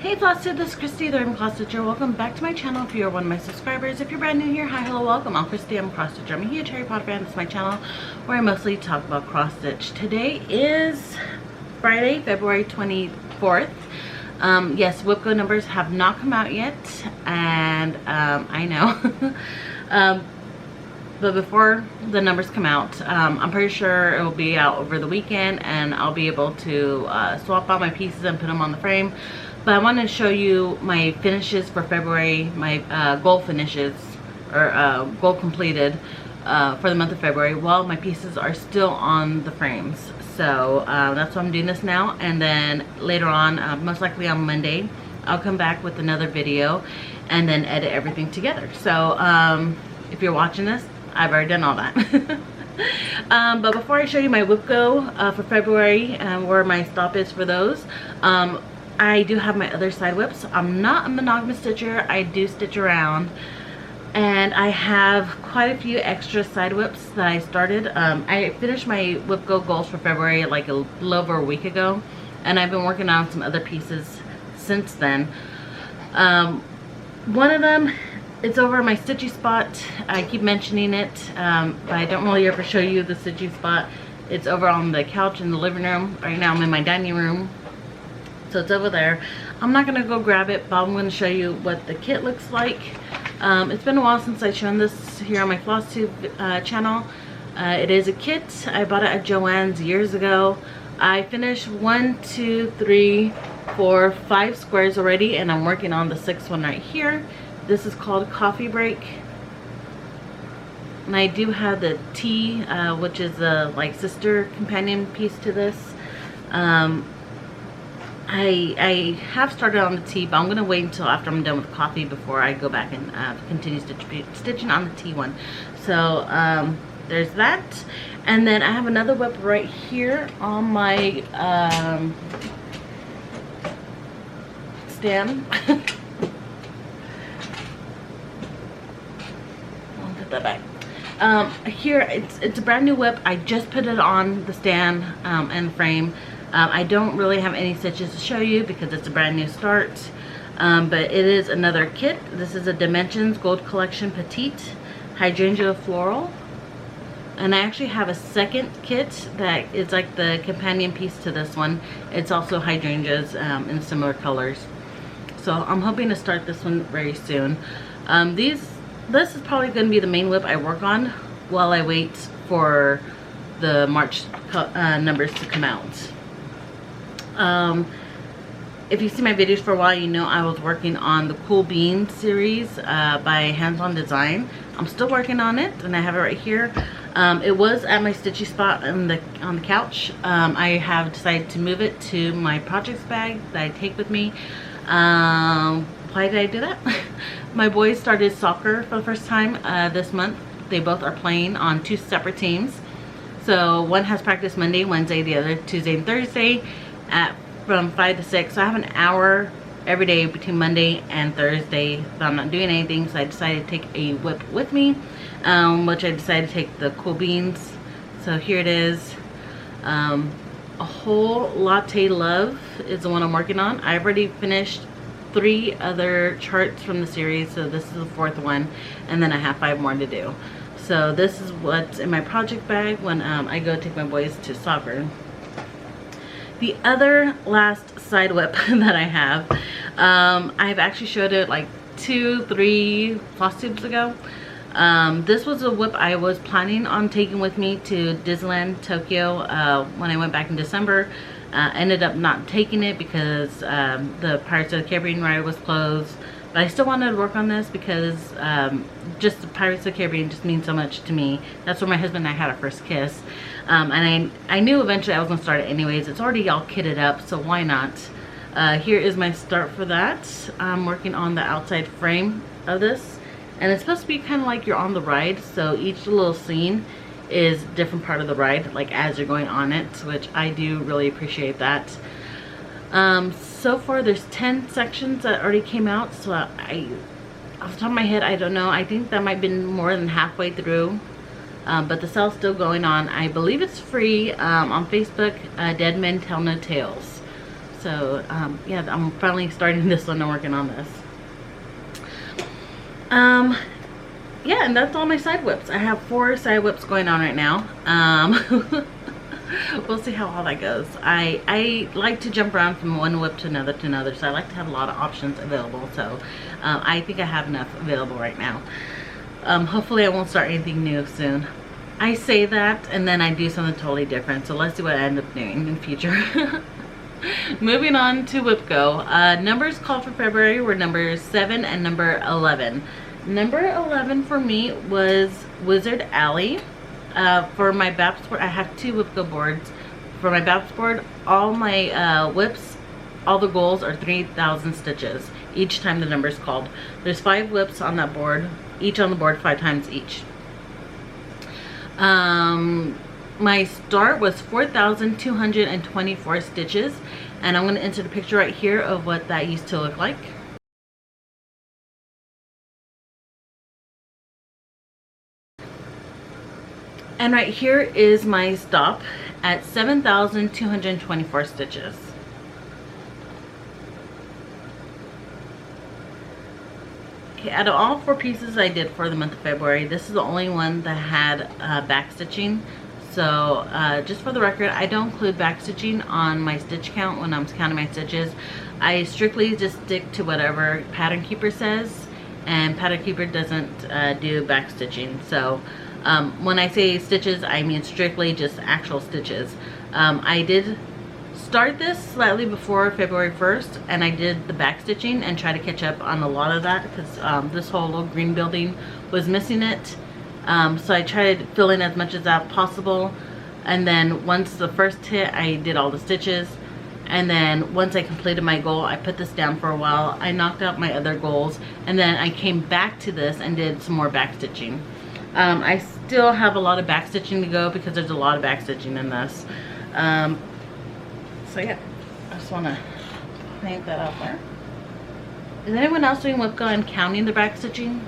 Hey Flosstube, this is Christy, the cross stitcher. Welcome back to my channel if you're one of my subscribers. If you're brand new here, hi, hello, welcome. I'm Christy, I'm a cross stitcher. I'm a huge Harry Potter fan. This is my channel where I mostly talk about cross stitch. Today is Friday, February 24th. Yes, WIPGO numbers have not come out yet, and I know. But before the numbers come out, I'm pretty sure it will be out over the weekend, and I'll be able to swap out my pieces and put them on the frame. But I want to show you my finishes for February, my goal finishes, or goal completed for the month of February while my pieces are still on the frames. So that's why I'm doing this now, and then later on, most likely on Monday, I'll come back with another video and then edit everything together. So if you're watching this, I've already done all that. But before I show you my WIPGO for February and where my stop is for those, I do have my other side whips. I'm not a monogamous stitcher. I do stitch around, and I have quite a few extra side whips that I started. I finished my WIPGO goals for February like a little over a week ago, and I've been working on some other pieces since then. One of them, it's over my stitchy spot. I keep mentioning it, but I don't really ever show you the stitchy spot. It's over on the couch in the living room. Right now I'm in my dining room, so it's over there. I'm not gonna go grab it, but I'm gonna show you what the kit looks like. It's been a while since I've shown this here on my Flosstube channel. It is a kit. I bought it at Joann's years ago. I finished 1, 2, 3, 4, 5 squares already, and I'm working on the 6th one right here. This is called Coffee Break, and I do have the T, which is a like sister companion piece to this. I have started on the T, but I'm gonna wait until after I'm done with coffee before I go back and continue stitching on the T one. So there's that, and then I have another whip right here on my stand. That back. Here it's a brand new whip. I just put it on the stand and the frame. I don't really have any stitches to show you because it's a brand new start, but it is another kit. This is a Dimensions Gold Collection Petite Hydrangea Floral, and I actually have a second kit that is like the companion piece to this one. It's also hydrangeas in similar colors, so I'm hoping to start this one very soon. This is probably going to be the main whip I work on while I wait for the March numbers to come out. If you see my videos for a while, you know I was working on the Cool Bean series by Hands On Design. I'm still working on it, and I have it right here. It was at my stitchy spot on the couch. I have decided to move it to my projects bag that I take with me. Why did I do that? My boys started soccer for the first time this month. They both are playing on 2 separate teams. So one has practice Monday, Wednesday, the other Tuesday and Thursday from 5 to 6. So I have an hour every day between Monday and Thursday that I'm not doing anything. So I decided to take a whip with me, which I decided to take the Cool Beans. So here it is. A Whole Latte Love is the one I'm working on. I already finished 3 other charts from the series, so this is the 4th one, and then I have 5 more to do. So this is what's in my project bag when I go take my boys to soccer. The other last side whip that I have, I've actually showed it like 2-3 Flosstubes ago. This was a whip I was planning on taking with me to Disneyland Tokyo when I went back in December. Ended up not taking it because the Pirates of the Caribbean ride was closed. But I still wanted to work on this because just the Pirates of the Caribbean just means so much to me. That's where my husband and I had our first kiss. And I knew eventually I was going to start it anyways. It's already all kitted up, so why not? Here is my start for that. I'm working on the outside frame of this. And it's supposed to be kind of like you're on the ride, so each little scene is different part of the ride, like as you're going on it, which I do really appreciate that. So far there's 10 sections that already came out, so off the top of my head I don't know, I think that might have been more than halfway through, but the sale's still going on. I believe it's free on Facebook, Dead Men Tell No Tales. So yeah, I'm finally starting this one and working on this. Yeah, and that's all my side whips. I have 4 side whips going on right now. We'll see how all that goes. I like to jump around from one whip to another, so I like to have a lot of options available. So I think I have enough available right now. Hopefully I won't start anything new soon. I say that and then I do something totally different, so let's see what I end up doing in the future. Moving on to WIPGO. Numbers called for February were number 7 and number 11. Number 11 for me was Wizard Alley. For my BAPS board, I have 2 WIPGO boards. For my BAPS board, all my whips, all the goals are 3,000 stitches each time the number is called. There's 5 whips on that board, each on the board 5 times each. My start was 4,224 stitches, and I'm going to insert a picture right here of what that used to look like. And right here is my stop at 7,224 stitches. Okay, out of all 4 pieces I did for the month of February, this is the only one that had back stitching. So just for the record, I don't include back stitching on my stitch count when I'm counting my stitches. I strictly just stick to whatever Pattern Keeper says, and Pattern Keeper doesn't do back stitching. So when I say stitches, I mean strictly just actual stitches. I did start this slightly before February 1st, and I did the back stitching and try to catch up on a lot of that because this whole little green building was missing it. So I tried to fill in as much as that possible, and then once the first hit, I did all the stitches, and then once I completed my goal, I put this down for a while. I knocked out my other goals, and then I came back to this and did some more back stitching. I still have a lot of back stitching to go because there's a lot of back stitching in this. So yeah, I just want to paint that out there. Is anyone else doing WIPGO and counting the back stitching?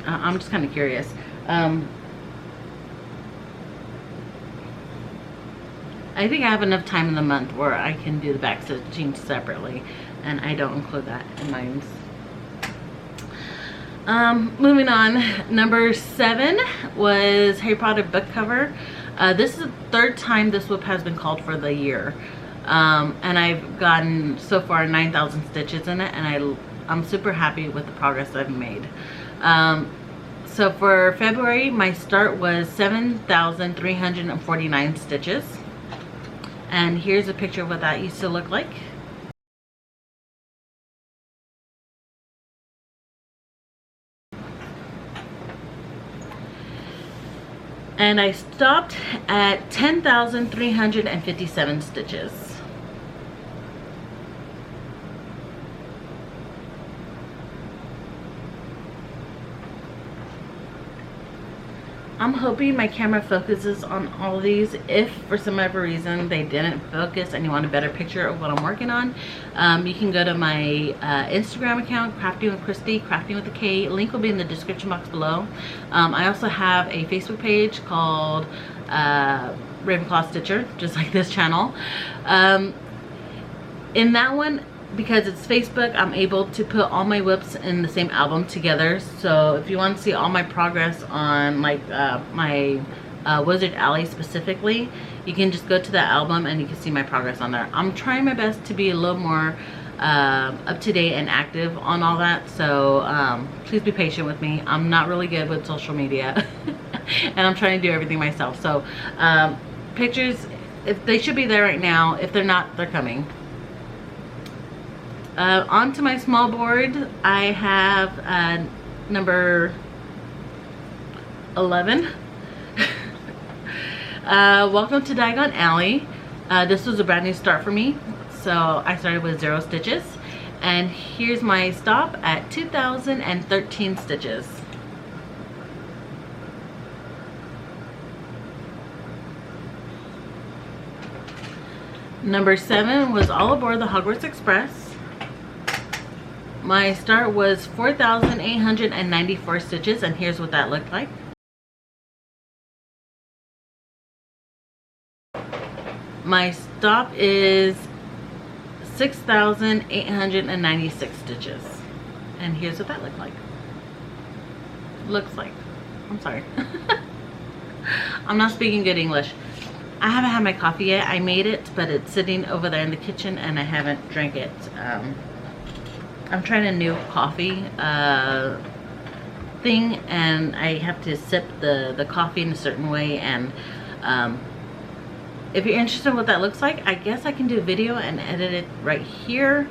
I'm just kind of curious. I think I have enough time in the month where I can do the back stitching separately, and I don't include that in mine. Moving on, number 7 was Harry Potter book cover. This is the 3rd time this whip has been called for the year, and I've gotten so far 9,000 stitches in it, and I'm super happy with the progress I've made. So for February, my start was 7,349 stitches, and here's a picture of what that used to look like. And I stopped at 10,357 stitches. I'm hoping my camera focuses on all of these. If for some other reason they didn't focus and you want a better picture of what I'm working on, you can go to my Instagram account, Crafting with Christy, Crafting with a K. Link will be in the description box below. I also have a Facebook page called Ravenclaw Stitcher, just like this channel. In that one, because it's Facebook, I'm able to put all my whips in the same album together. So if you want to see all my progress on like my Wizard Alley specifically, you can just go to that album and you can see my progress on there. I'm trying my best to be a little more up to date and active on all that, so please be patient with me. I'm not really good with social media and I'm trying to do everything myself. So pictures, if they should be there right now. If they're not, they're coming. Onto my small board, I have number 11. Welcome to Diagon Alley. This was a brand new start for me, so I started with 0 stitches, and here's my stop at 2,013 stitches. Number 7 was All Aboard the Hogwarts Express. My start was 4,894 stitches, and here's what that looked like. My stop is 6,896 stitches. And here's what that looks like. I'm sorry. I'm not speaking good English. I haven't had my coffee yet. I made it, but it's sitting over there in the kitchen and I haven't drank it. I'm trying a new coffee thing, and I have to sip the coffee in a certain way. And if you're interested in what that looks like, I guess I can do a video and edit it right here.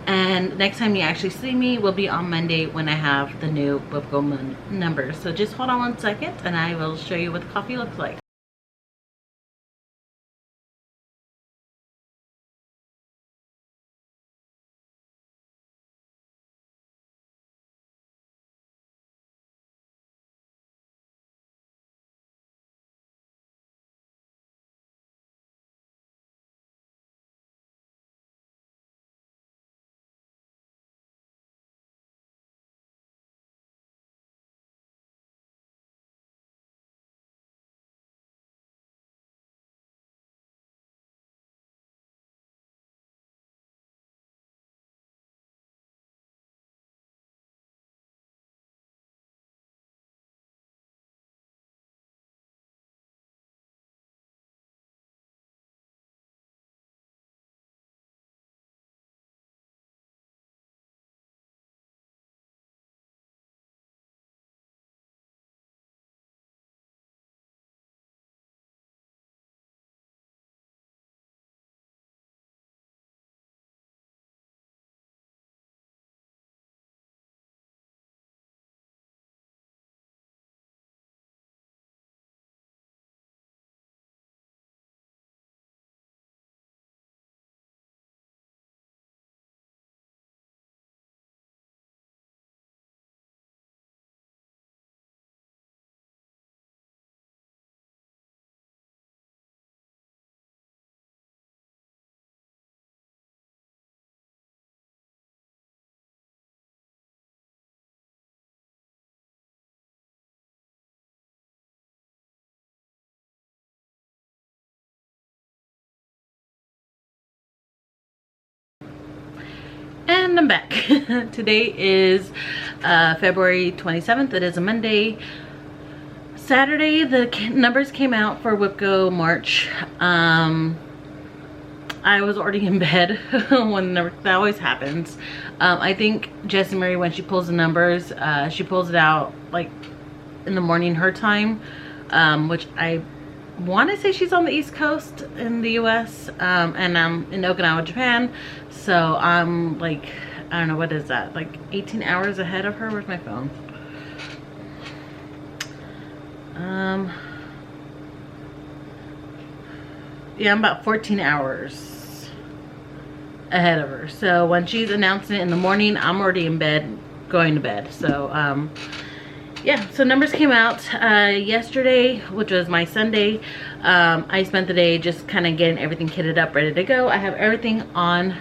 And next time you actually see me will be on Monday when I have the new WIPGO numbers. So just hold on 1 second and I will show you what the coffee looks like. And I'm back. Today is February 27th. It is a Monday. Saturday, the numbers came out for WIPGO March. I was already in bed when the number, that always happens. I think Jessie Marie, when she pulls the numbers, she pulls it out like in the morning her time, which I want to say she's on the East Coast in the US, and I'm in Okinawa, Japan. So I'm like, I don't know, what is that, like 18 hours ahead of her? Where's my phone? Yeah, I'm about 14 hours ahead of her. So when she's announcing it in the morning, I'm already in bed going to bed. So yeah, so numbers came out yesterday, which was my Sunday. I spent the day just kind of getting everything kitted up, ready to go. I have everything on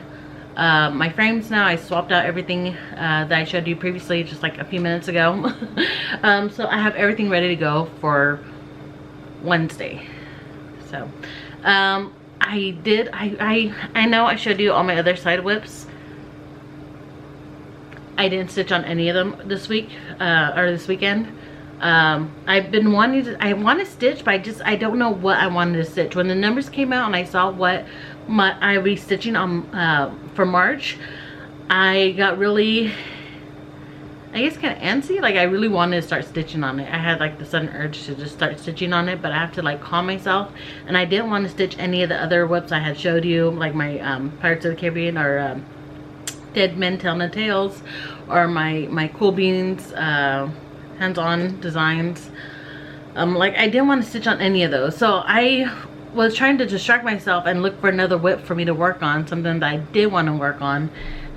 my frames now. I swapped out everything that I showed you previously just like a few minutes ago. So I have everything ready to go for Wednesday. So I know I showed you all my other side whips. I didn't stitch on any of them this week or this weekend. I've been wanting to, I want to stitch, but I don't know what I wanted to stitch. When the numbers came out and I saw what I was stitching on for March, I got really, I guess, kind of antsy. Like I really wanted to start stitching on it. I had like the sudden urge to just start stitching on it, but I have to like calm myself. And I didn't want to stitch any of the other whips I had showed you, like my Pirates of the Caribbean or Dead Men Tell No Tales, or my Cool Beans hands-on designs. Like I didn't want to stitch on any of those, so I was trying to distract myself and look for another whip for me to work on, something that I did want to work on.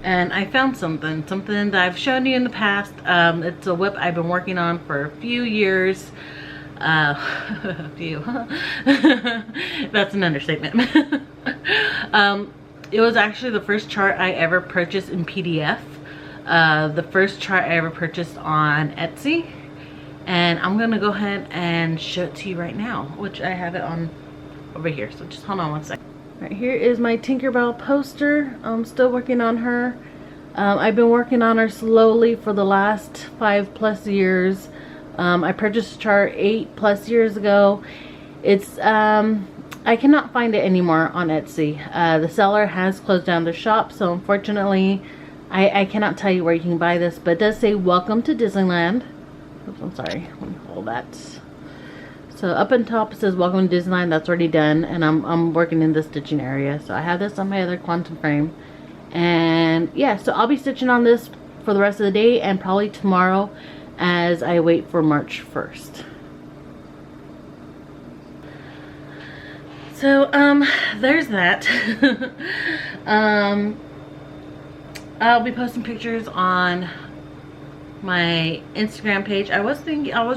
And I found something that I've shown you in the past. It's a whip I've been working on for a few years. Few. That's an understatement. It was actually the first chart I ever purchased in PDF. The first chart I ever purchased on Etsy. And I'm gonna go ahead and show it to you right now, which I have it on over here. So just hold on 1 second. Right, here is my Tinkerbell poster. I'm still working on her. I've been working on her slowly for the last 5+ years. I purchased a chart 8+ years ago. It's I cannot find it anymore on Etsy. The seller has closed down their shop, so unfortunately I cannot tell you where you can buy this, but it does say welcome to Disneyland. Oops, I'm sorry, let me hold that. So up on top it says welcome to Disneyland. That's already done, and I'm working in the stitching area. So I have this on my other quantum frame, and yeah, so I'll be stitching on this for the rest of the day and probably tomorrow as I wait for March 1st. So there's that. I'll be posting pictures on my Instagram page. I was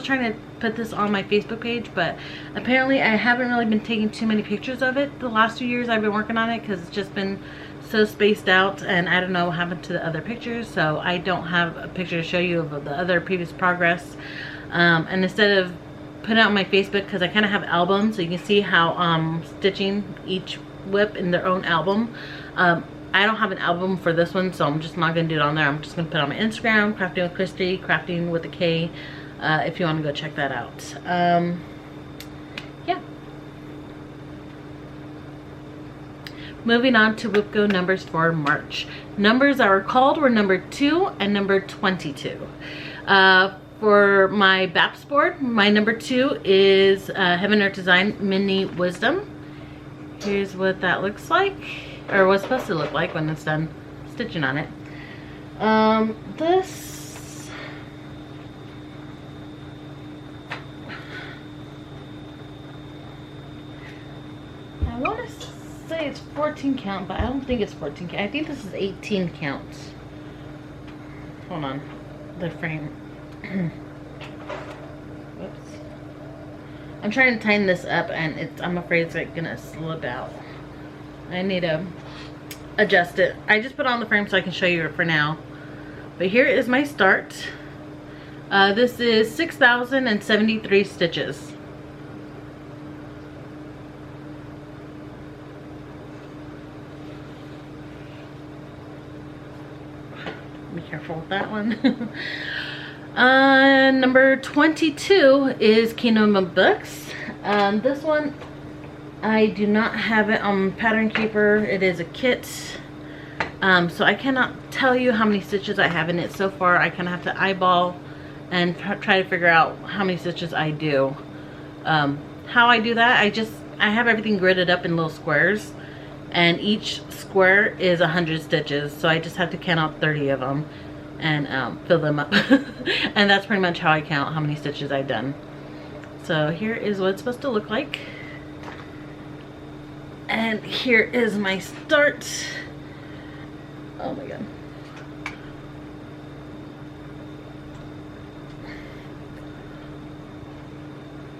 trying to put this on my Facebook page, but apparently I haven't really been taking too many pictures of it the last 2 years I've been working on it, because it's just been so spaced out, and I don't know what happened to the other pictures, so I don't have a picture to show you of the other previous progress. And instead of putting it on my Facebook, because I kind of have albums, so you can see how stitching each whip in their own album. I don't have an album for this one, so I'm just not going to do it on there. I'm just going to put it on my Instagram, Crafting with Christy, Crafting with a K, if you want to go check that out. Yeah. Moving on to WIPGO numbers for March. Numbers I recalled were number 2 and number 22. For my BAPS board, my number 2 is Heaven Earth Design Mini Wisdom. Here's what that looks like, or what's supposed to look like when it's done stitching on it. This, I want to say it's 14 count, but I don't think it's 14 count. I think this is 18 counts. Hold on, the frame. Whoops. I'm trying to tighten this up, and I'm afraid it's like gonna slip out. I need to adjust it. I just put on the frame so I can show you it for now. But here is my start. This is 6,073 stitches. Be careful with that one. Number 22 is Kingdom of Books. This one, I do not have it on Pattern Keeper. It is a kit. So I cannot tell you how many stitches I have in it so far. I kind of have to eyeball and try to figure out how many stitches I do. How I do that, I have everything gridded up in little squares, and each square is 100 stitches. So I just have to count out 30 of them and fill them up. And that's pretty much how I count how many stitches I've done. So here is what it's supposed to look like. And here is my start. Oh my god.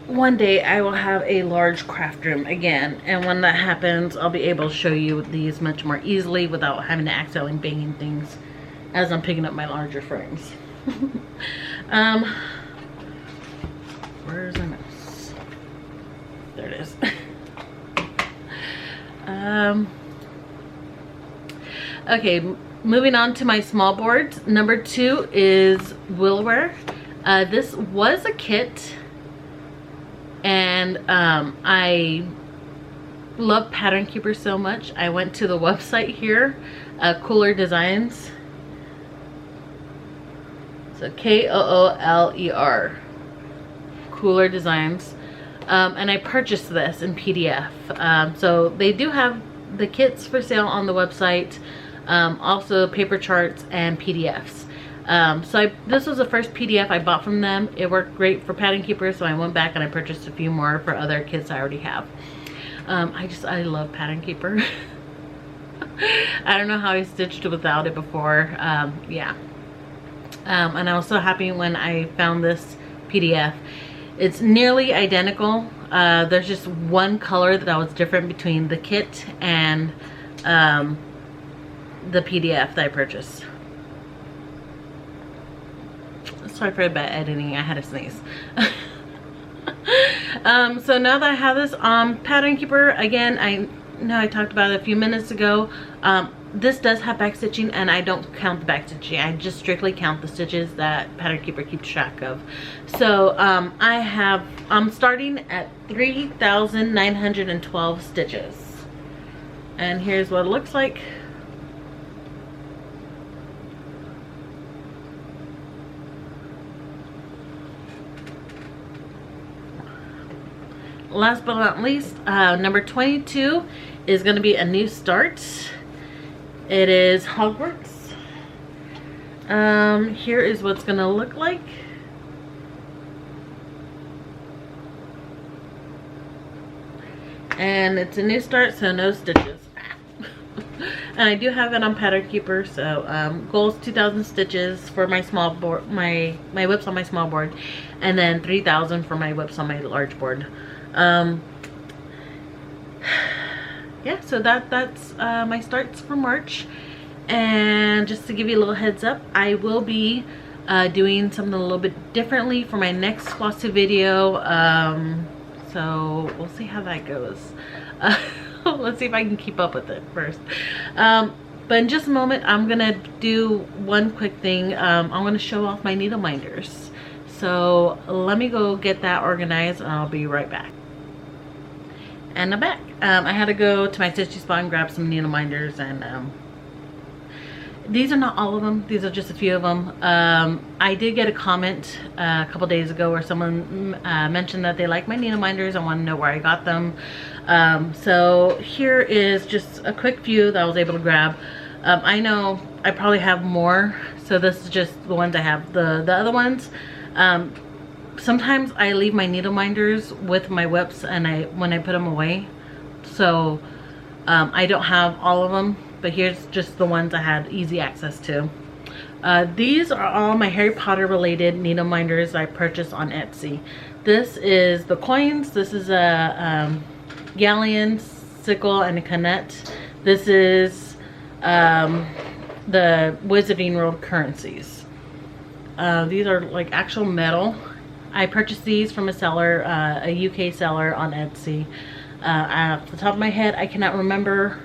One day I will have a large craft room again, and when that happens I'll be able to show you these much more easily without having to accidentally banging things as I'm picking up my larger frames. Where's my mouse? There it is. Okay, moving on to my small boards. Number 2 is Willowware. This was a kit, and I love Pattern Keeper so much. I went to the website here, Cooler Designs. So K-O-O-L-E-R, Cooler Designs. And I purchased this in PDF. So they do have the kits for sale on the website, also paper charts and PDFs. So this was the first PDF I bought from them. It worked great for Pattern Keeper, so I went back and I purchased a few more for other kits I already have. I love Pattern Keeper. I don't know how I stitched without it before. Yeah. And I was so happy when I found this PDF. It's nearly identical. There's just one color that was different between the kit and the PDF that I purchased. Sorry for the bad editing, I had to sneeze. So now that I have this Pattern Keeper, again, know I talked about it a few minutes ago. This does have back stitching, and I don't count the back stitching. I just strictly count the stitches that Pattern Keeper keeps track of. So I'm starting at 3,912 stitches, and here's what it looks like. Last but not least, number 22 is going to be a new start. It is Hogwarts. Here is what's going to look like. And it's a new start, so no stitches. And I do have it on Pattern Keeper, so goal is 2,000 stitches for my small board, my whips on my small board, and then 3,000 for my whips on my large board. Yeah, so that's my starts for March. And just to give you a little heads up, I will be doing something a little bit differently for my next Flosstube video. So we'll see how that goes. Let's see if I can keep up with it first. But in just a moment, I'm gonna do one quick thing. I'm gonna show off my needle minders. So let me go get that organized, and I'll be right back. And I'm back. I had to go to my stitchy spot and grab some needle minders, and these are not all of them. These are just a few of them. I did get a comment a couple days ago where someone mentioned that they like my needle minders. I want to know where I got them. So here is just a quick few that I was able to grab. I know I probably have more, so this is just the ones I have. The other ones, sometimes I leave my needle minders with my whips, and when I put them away, so I don't have all of them, but here's just the ones I had easy access to. These are all my Harry Potter related needle minders I purchased on Etsy. This is the coins. This is a galleon, sickle, and a canet. This is the Wizarding World currencies. These are like actual metal. I purchased these from a seller, a UK seller on Etsy. Off the top of my head, I cannot remember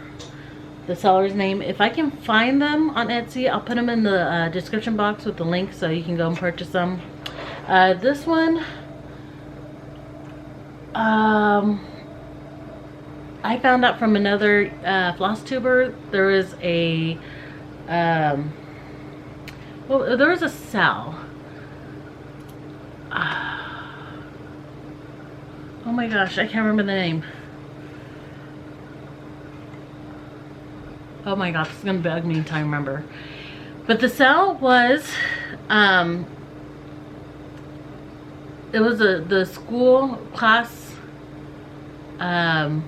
the seller's name. If I can find them on Etsy, I'll put them in the description box with the link so you can go and purchase them. This one, I found out from another Flosstuber. There is a, well, there was a cell. Oh my gosh, I can't remember the name. Oh my gosh, it's gonna bug me until I remember. But the cell was, it was the school class, class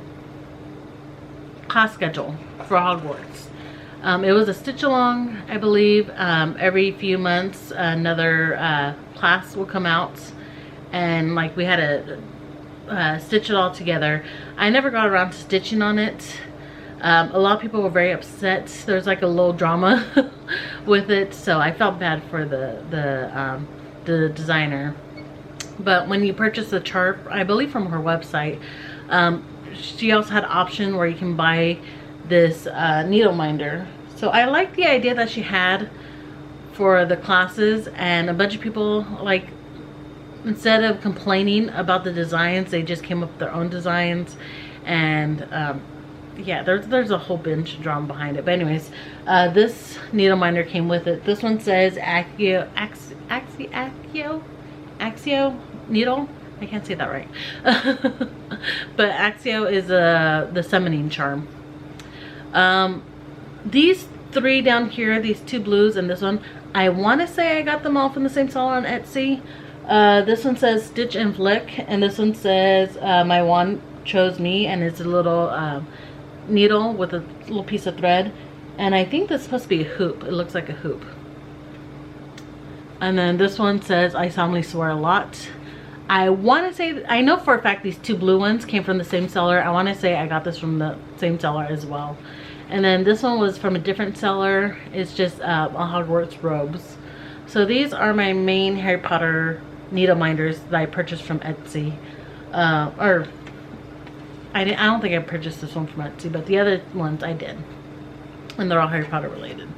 schedule for Hogwarts. It was a stitch along, I believe. Every few months another class will come out, and like we had to stitch it all together. I never got around to stitching on it. A lot of people were very upset. There's like a little drama with it, so I felt bad for the designer. But when you purchase the chart, I believe from her website, she also had an option where you can buy this needle minder. So I like the idea that she had for the classes, and a bunch of people, like, instead of complaining about the designs, they just came up with their own designs. And yeah, there's a whole bunch of drama behind it. But anyways, this needle minder came with it. This one says Axio needle. I can't say that right. But Axio is the summoning charm. These three down here, these two blues and this one, I want to say I got them all from the same seller on Etsy. This one says Stitch and Flick, and this one says My Wand Chose Me, and it's a little needle with a little piece of thread, and I think that's supposed to be a hoop. It looks like a hoop. And then this one says I solemnly swear a lot. I want to say, I know for a fact these two blue ones came from the same seller. I want to say I got this from the same seller as well. And then this one was from a different seller. It's just Hogwarts robes. So these are my main Harry Potter needle minders that I purchased from Etsy. Or I don't think I purchased this one from Etsy, but the other ones I did. And they're all Harry Potter related.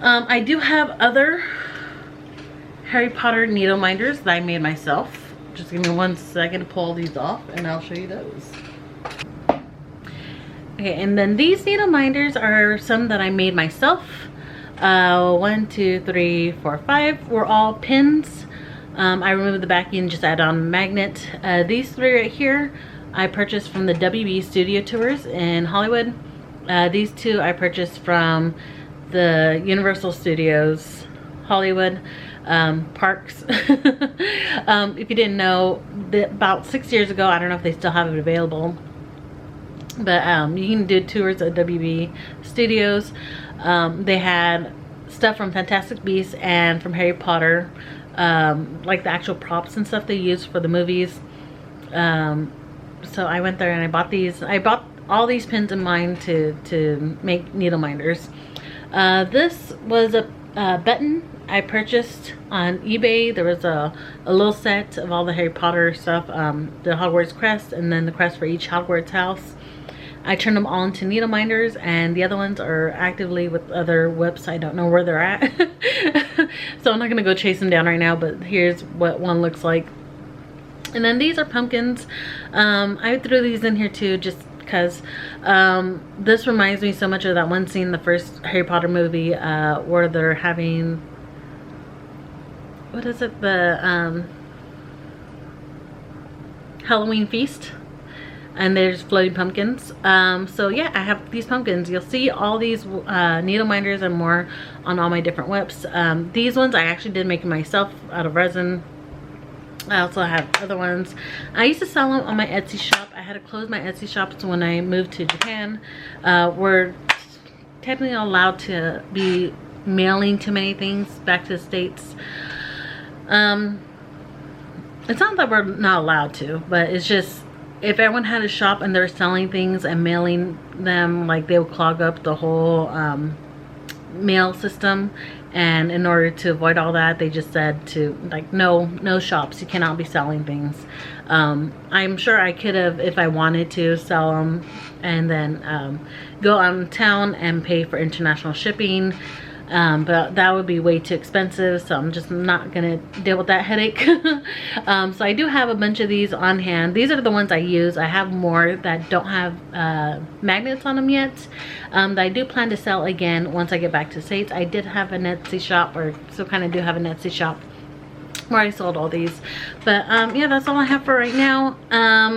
I do have other Harry Potter needle minders that I made myself. Just give me 1 second to pull these off and I'll show you those. Okay, and then these needle minders are some that I made myself. 1, 2, 3, 4, 5 were all pins. I removed the backing and just added on a magnet. These 3 right here I purchased from the WB Studio Tours in Hollywood. These 2 I purchased from the Universal Studios Hollywood parks. If you didn't know, about 6 years ago, I don't know if they still have it available, but you can do tours at WB Studios. They had stuff from Fantastic Beasts and from Harry Potter, like the actual props and stuff they used for the movies. So I went there and I bought these. I bought all these pins in mine to make needle minders. This was a button I purchased on eBay. There was a little set of all the Harry Potter stuff, the Hogwarts crest, and then the crest for each Hogwarts house. I turned them all into needle minders, and the other ones are actively with other whips. I don't know where they're at. So I'm not gonna go chase them down right now, but here's what one looks like. And then these are pumpkins. I threw these in here too just because this reminds me so much of that one scene in the first Harry Potter movie where they're having, what is it, the Halloween feast, and there's floating pumpkins. So yeah, I have these pumpkins. You'll see all these needle minders and more on all my different whips. These ones I actually did make myself out of resin. I also have other ones. I used to sell them on my Etsy shop. I had to close my Etsy shops when I moved to Japan. We're technically allowed to be mailing too many things back to the States. It's not that we're not allowed to, but it's just, if everyone had a shop and they're selling things and mailing them, like, they would clog up the whole mail system. And in order to avoid all that, they just said to, like, no shops, you cannot be selling things. I'm sure I could have, if I wanted to, sell them and then go out in town and pay for international shipping. But that would be way too expensive, so I'm just not gonna deal with that headache. So I do have a bunch of these on hand. These are the ones I use. I have more that don't have magnets on them yet, that I do plan to sell again once I get back to the States. I did have an Etsy shop, or still kind of do have an Etsy shop where I sold all these. But yeah, that's all I have for right now.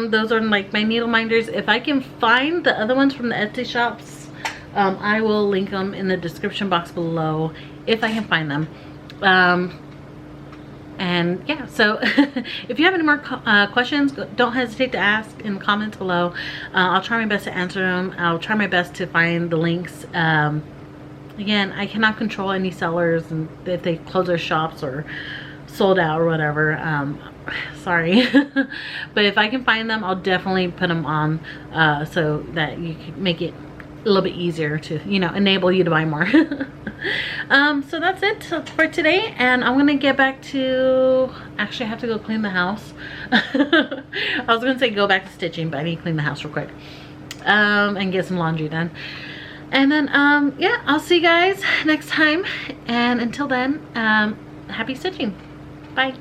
Those are like my needle minders. If I can find the other ones from the Etsy shops, I will link them in the description box below if I can find them. And yeah, so if you have any more questions, don't hesitate to ask in the comments below. I'll try my best to answer them. I'll try my best to find the links. Again, I cannot control any sellers and if they close their shops or sold out or whatever. Sorry. But if I can find them, I'll definitely put them on so that you can make it a little bit easier to, you know, enable you to buy more. So that's it for today, and I'm gonna get back to, actually I have to go clean the house. I was gonna say go back to stitching, but I need to clean the house real quick and get some laundry done. And then yeah, I'll see you guys next time, and until then, happy stitching. Bye.